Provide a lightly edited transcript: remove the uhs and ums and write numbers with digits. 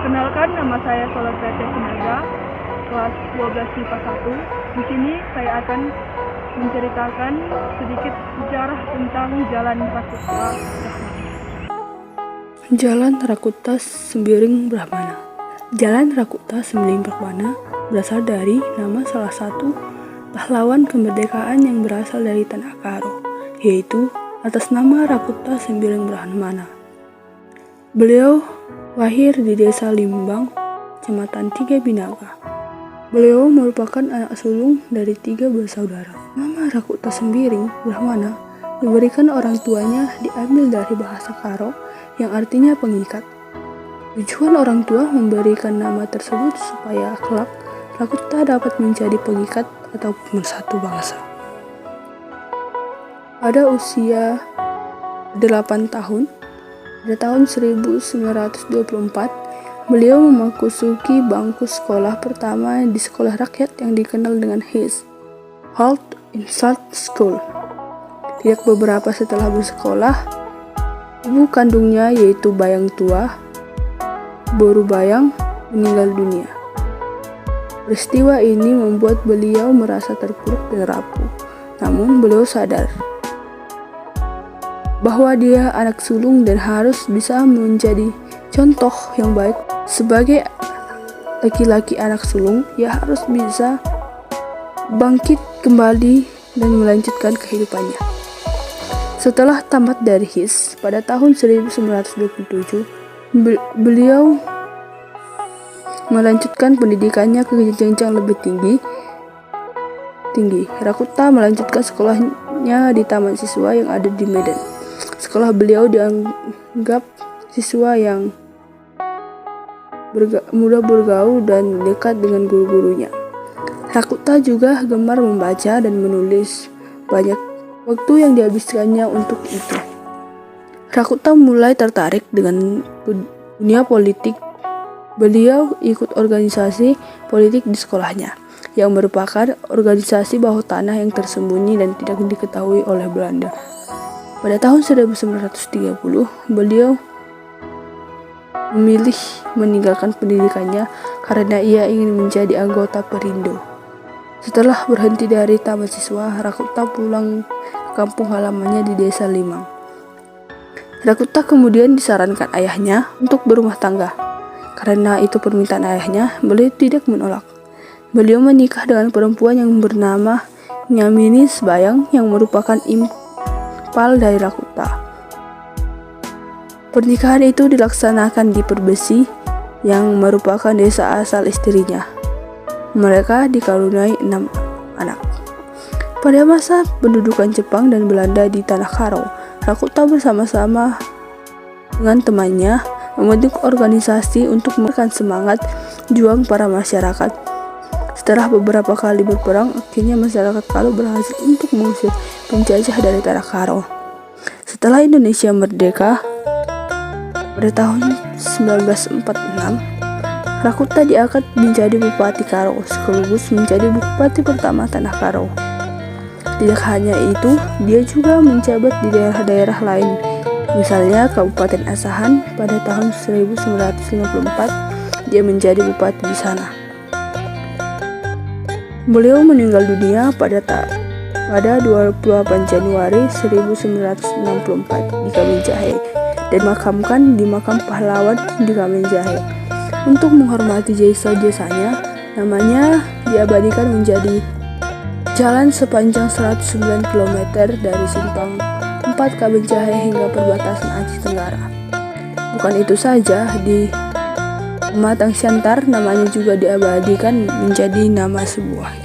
Perkenalkan, nama saya Solokreatia Sinaga, kelas 12 IPA 1. Di sini saya akan menceritakan sedikit sejarah tentang Jalan Rakuta. Jalan Rakuta Sembiring Brahmana. Jalan Rakuta Sembiring Brahmana berasal dari nama salah satu pahlawan kemerdekaan yang berasal dari tanah Karo, yaitu atas nama Rakuta Sembiring Brahmana. Beliau lahir di desa Limbang, Kecamatan Tiga Binaga. Beliau merupakan anak sulung dari 3 bersaudara. Nama Rakuta Sembiring Brahmana diberikan orang tuanya diambil dari bahasa Karo yang artinya pengikat. Tujuan orang tua memberikan nama tersebut supaya kelak Rakuta dapat menjadi pengikat atau pemersatu bangsa. Pada usia 8 tahun, pada tahun 1924, beliau memasuki bangku sekolah pertama di sekolah rakyat yang dikenal dengan His Halt Insult School. Tidak beberapa setelah bersekolah, ibu kandungnya yaitu Bayang Tua, Boru Bayang, meninggal dunia. Peristiwa ini membuat beliau merasa terpuruk dan rapuh. Namun beliau sadar bahwa dia anak sulung dan harus bisa menjadi contoh yang baik. Sebagai laki-laki anak sulung, ia harus bisa bangkit kembali dan melanjutkan kehidupannya. Setelah tamat dari His pada tahun 1927, beliau melanjutkan pendidikannya ke jenjang lebih tinggi. Rakuta melanjutkan sekolahnya di Taman Siswa yang ada di Medan. Sekolah beliau dianggap siswa yang mudah bergaul dan dekat dengan guru-gurunya. Rakuta juga gemar membaca dan menulis. Banyak waktu yang dihabiskannya untuk itu. Rakuta mulai tertarik dengan dunia politik. Beliau ikut organisasi politik di sekolahnya, yang merupakan organisasi bawah tanah yang tersembunyi dan tidak diketahui oleh Belanda. Pada tahun 1930, beliau memilih meninggalkan pendidikannya karena ia ingin menjadi anggota Perindo. Setelah berhenti dari Taman Siswa, Rakuta pulang ke kampung halamannya di desa Limang. Rakuta kemudian disarankan ayahnya untuk berumah tangga. Karena itu permintaan ayahnya, beliau tidak menolak. Beliau menikah dengan perempuan yang bernama Nyamini Sebayang yang merupakan impal dari Rakuta. Pernikahan itu dilaksanakan di Perbesi yang merupakan desa asal istrinya. Mereka dikaruniai 6 anak. Pada masa pendudukan Jepang dan Belanda di tanah Karo, Rakuta bersama-sama dengan temannya membentuk organisasi untuk memberikan semangat juang para masyarakat. Setelah beberapa kali berperang, akhirnya masyarakat Karo berhasil untuk mengusir penjajah dari tanah Karo. Setelah Indonesia merdeka pada tahun 1946, Rakuta diangkat menjadi Bupati Karo, sekaligus menjadi Bupati pertama tanah Karo. Tidak hanya itu, dia juga menjabat di daerah-daerah lain. Misalnya Kabupaten Asahan pada tahun 1954, dia menjadi bupati di sana. Beliau meninggal dunia pada 28 Januari 1964 di Kaminjahe dan makamkan di makam pahlawan di Kaminjahe. Untuk menghormati jasa-jasanya, namanya diabadikan menjadi jalan sepanjang 109 km dari Simpang 4 Kaminjahe hingga perbatasan Aceh Tenggara. Bukan itu saja, di Pematang Siantar namanya juga diabadikan menjadi nama sebuah